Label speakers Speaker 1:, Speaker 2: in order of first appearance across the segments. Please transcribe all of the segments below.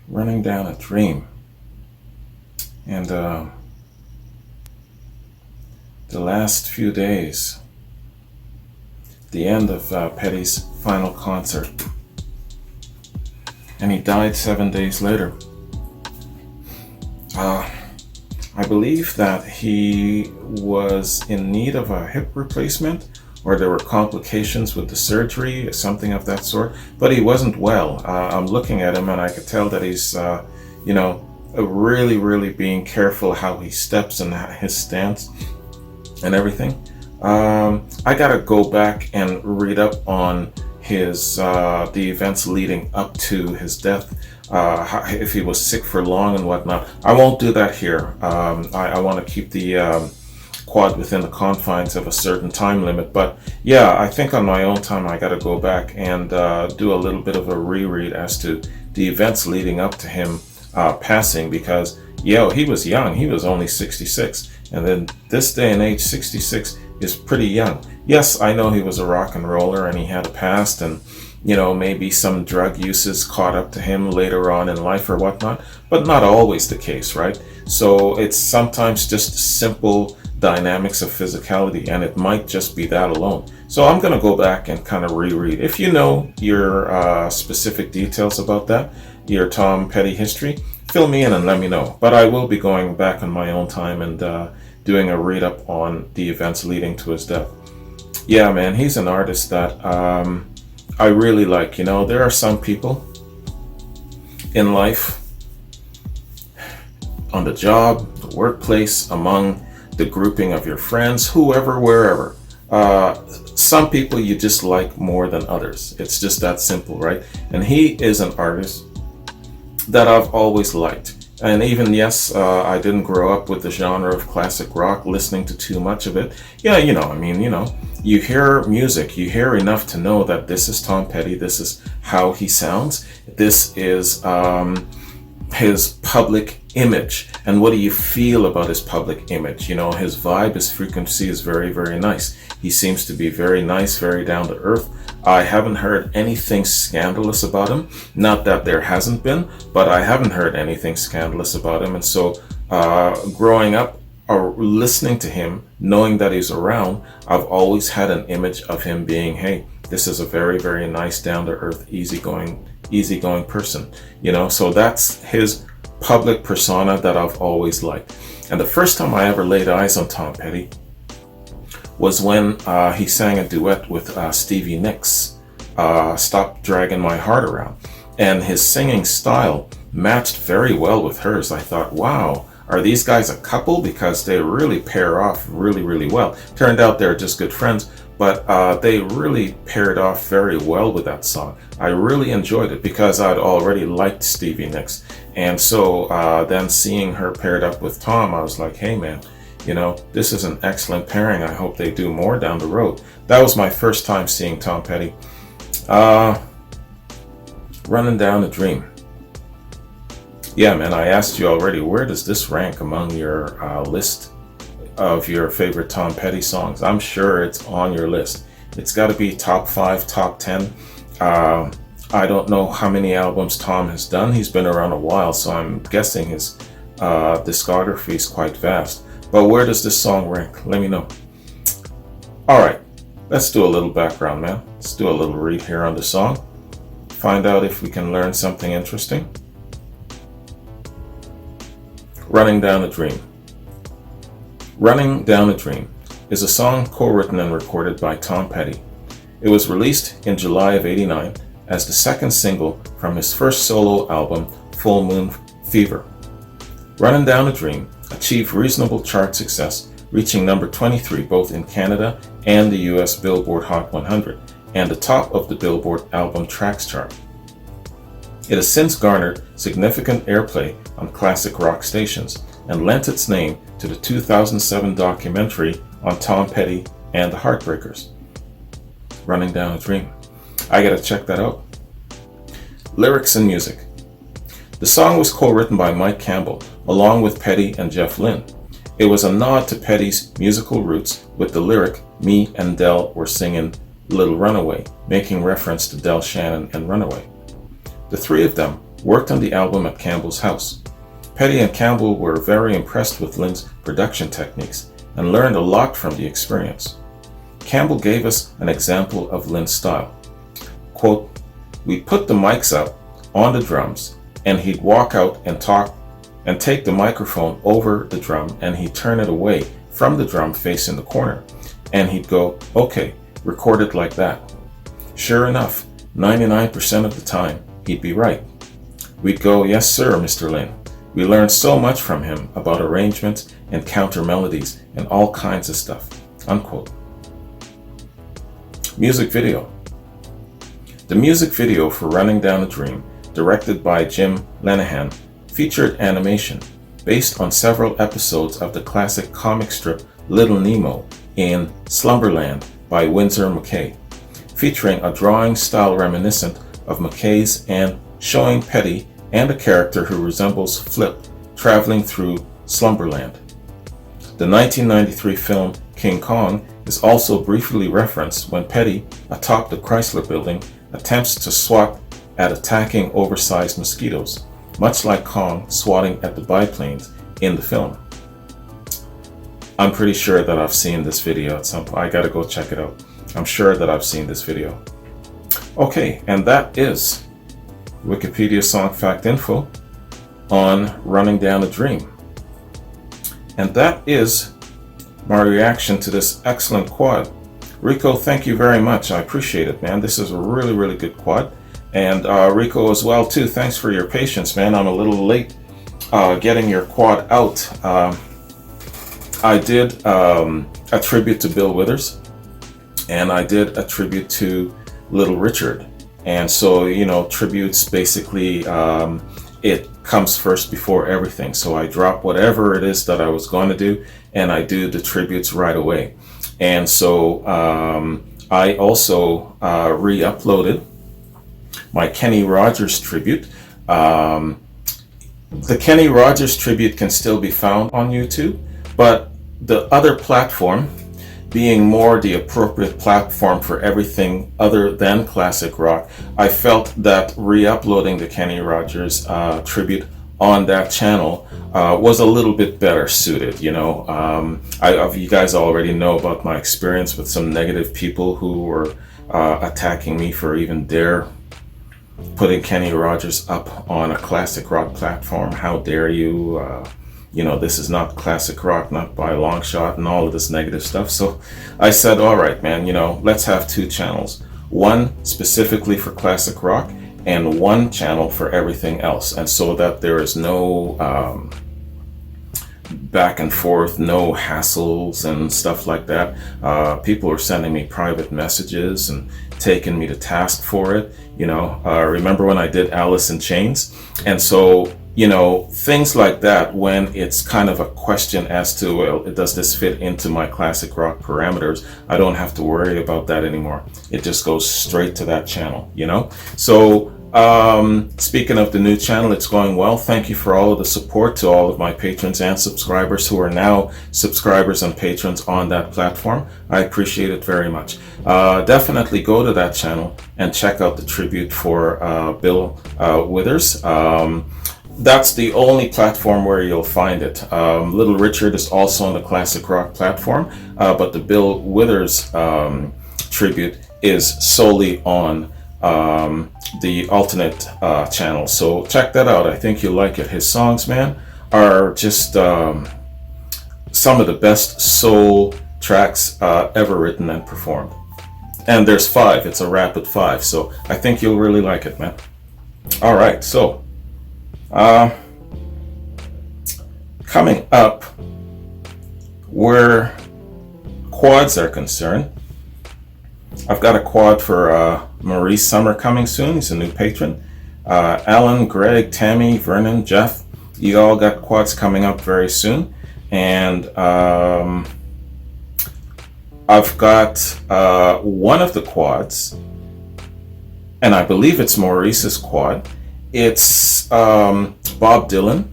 Speaker 1: Running down a dream. And the last few days, the end of Petty's final concert. And he died 7 days later. I believe that he was in need of a hip replacement, or there were complications with the surgery, or something of that sort. But he wasn't well. I'm looking at him and I could tell that he's, really, really being careful how he steps and his stance and everything. I gotta go back and read up on his the events leading up to his death. If he was sick for long and whatnot. I won't do that here. I want to keep the quad within the confines of a certain time limit. But yeah, I think on my own time I got to go back and do a little bit of a reread as to the events leading up to him passing, because he was young. He was only 66, and then this day and age, 66 is pretty young. Yes, I know he was a rock and roller and he had a past, and maybe some drug uses caught up to him later on in life or whatnot, but not always the case, right? So it's sometimes just simple dynamics of physicality, and it might just be that alone. So I'm going to go back and kind of reread. If you know your specific details about that, your Tom Petty history, fill me in and let me know. But I will be going back on my own time and doing a read up on the events leading to his death. Yeah, man, he's an artist that I really like. There are some people in life, on the job, the workplace, among the grouping of your friends, whoever, wherever. Some people you just like more than others. It's just that simple, right? And he is an artist that I've always liked. And even, yes, I didn't grow up with the genre of classic rock, listening to too much of it. Yeah, you hear music, you hear enough to know that this is Tom Petty, this is how he sounds, this is his public image. And what do you feel about his public image? His vibe, his frequency is very, very nice. He seems to be very nice, very down to earth. I haven't heard anything scandalous about him. Not that there hasn't been, but I haven't heard anything scandalous about him. And so growing up or listening to him, knowing that he's around, I've always had an image of him being, hey, this is a very, very nice, down to earth, easygoing person. So that's his public persona that I've always liked. And the first time I ever laid eyes on Tom Petty was when he sang a duet with Stevie Nicks, Stop Dragging My Heart Around. And his singing style matched very well with hers. I thought, wow, are these guys a couple? Because they really pair off really, really well. Turned out they're just good friends, but they really paired off very well with that song. I really enjoyed it because I'd already liked Stevie Nicks. And so then seeing her paired up with Tom, I was like, hey man, this is an excellent pairing. I hope they do more down the road. That was my first time seeing Tom Petty. Running Down a Dream. Yeah, man, I asked you already, where does this rank among your list of your favorite Tom Petty songs? I'm sure it's on your list. It's got to be top 5, top 10. I don't know how many albums Tom has done. He's been around a while, so I'm guessing his discography is quite vast. But where does this song rank? Let me know. Alright, let's do a little background, man. Let's do a little read here on the song. Find out if we can learn something interesting. Running Down a Dream. Running Down a Dream is a song co-written and recorded by Tom Petty. It was released in July of '89 as the second single from his first solo album, Full Moon Fever. Running Down a Dream achieved reasonable chart success, reaching number 23 both in Canada and the US Billboard Hot 100, and the top of the Billboard Album Tracks chart. It has since garnered significant airplay on classic rock stations and lent its name to the 2007 documentary on Tom Petty and the Heartbreakers. Running Down a Dream. I gotta check that out. Lyrics and music. The song was co-written by Mike Campbell, along with Petty and Jeff Lynne. It was a nod to Petty's musical roots, with the lyric, "Me and Del were singing Little Runaway," making reference to Del Shannon and Runaway. The three of them worked on the album at Campbell's house. Petty and Campbell were very impressed with Lin's production techniques and learned a lot from the experience. Campbell gave us an example of Lin's style. Quote, "We'd put the mics up on the drums and he'd walk out and talk and take the microphone over the drum and he'd turn it away from the drum facing the corner. And he'd go, okay, record it like that." Sure enough, 99% of the time, he'd be right. We'd go, "Yes sir, Mr. Lin." We learned so much from him about arrangements and counter melodies and all kinds of stuff. Unquote. Music video. The music video for Running Down a Dream, directed by Jim Lenihan, featured animation based on several episodes of the classic comic strip Little Nemo in Slumberland by Winsor McCay, featuring a drawing style reminiscent of McCay's and showing Petty and a character who resembles Flip traveling through Slumberland. The 1993 film King Kong is also briefly referenced when Petty, atop the Chrysler Building, attempts to swat at attacking oversized mosquitoes, much like Kong swatting at the biplanes in the film. I'm pretty sure that I've seen this video at some point. I gotta go check it out. I'm sure that I've seen this video. Okay, and that is Wikipedia Song Fact Info on Running Down a Dream. And that is my reaction to this excellent quad. Rico, thank you very much. I appreciate it, man. This is a really, really good quad. And Rico as well, too. Thanks for your patience, man. I'm a little late getting your quad out. I did a tribute to Bill Withers, and I did a tribute to Little Richard. And so, you know, tributes basically, it comes first before everything. So I drop whatever it is that I was going to do, and I do the tributes right away. And so I also re-uploaded my Kenny Rogers tribute. The Kenny Rogers tribute can still be found on YouTube, but the other platform, being more the appropriate platform for everything other than classic rock, I felt that re-uploading the Kenny Rogers tribute on that channel was a little bit better suited. You know, you guys already know about my experience with some negative people who were attacking me for even dare putting Kenny Rogers up on a classic rock platform. How dare you? You know, this is not classic rock, not by a long shot, and all of this negative stuff. So I said, all right, man, you know, let's have two channels. One specifically for classic rock and one channel for everything else. And so that there is no back and forth, no hassles and stuff like that. People are sending me private messages and taking me to task for it. You know, remember when I did Alice in Chains? And so, you know, things like that, when it's kind of a question as to, well, does this fit into my classic rock parameters? I don't have to worry about that anymore. It just goes straight to that channel, you know? So, speaking of the new channel, it's going well. Thank you for all of the support to all of my patrons and subscribers who are now subscribers and patrons on that platform. I appreciate it very much. Definitely go to that channel and check out the tribute for Bill Withers. That's the only platform where you'll find it. Little Richard is also on the classic rock platform, but the Bill Withers tribute is solely on the alternate channel. So check that out. I think you'll like it. His songs, man, are just some of the best soul tracks ever written and performed. And there's 5. It's a rapid 5. So I think you'll really like it, man. All right. So coming up, where quads are concerned, I've got a quad for Maurice Summer coming soon. He's a new patron. Alan, Greg, Tammy, Vernon, Jeff, you all got quads coming up very soon. And I've got one of the quads, and I believe it's Maurice's quad. It's Bob Dylan,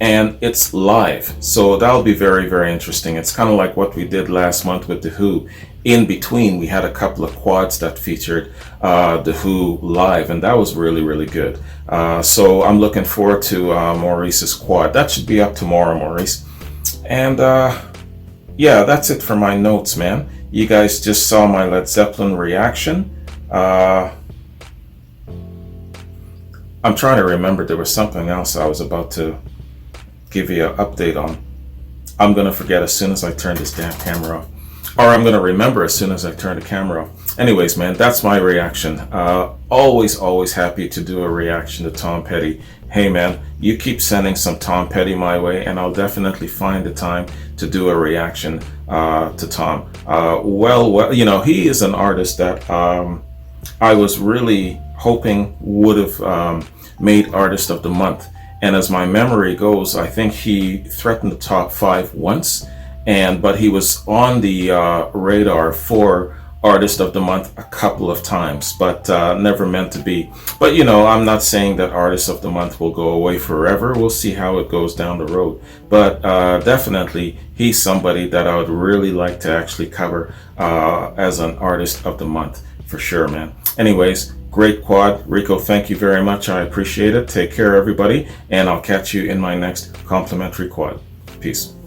Speaker 1: and it's live. So that'll be very, very interesting. It's kind of like what we did last month with The Who. in between, we had a couple of quads that featured The Who live, and that was really, really good. So I'm looking forward to Maurice's quad. That should be up tomorrow, Maurice. And yeah, that's it for my notes, man. You guys just saw my Led Zeppelin reaction. I'm trying to remember, there was something else I was about to give you an update on. I'm going to forget as soon as I turn this damn camera off. Or I'm going to remember as soon as I turn the camera off. Anyways, man, that's my reaction. Always happy to do a reaction to Tom Petty. Hey, man, you keep sending some Tom Petty my way, and I'll definitely find the time to do a reaction to Tom. Well, you know, he is an artist that I was really hoping would have made Artist of the Month. And as my memory goes, I think he threatened the top 5 once, but he was on the radar for Artist of the Month a couple of times, but never meant to be. But you know, I'm not saying that Artist of the Month will go away forever. We'll see how it goes down the road. But definitely, he's somebody that I would really like to actually cover as an Artist of the Month, for sure, man. Anyways, great quad. Rico, thank you very much. I appreciate it. Take care, everybody, and I'll catch you in my next complimentary quad. Peace.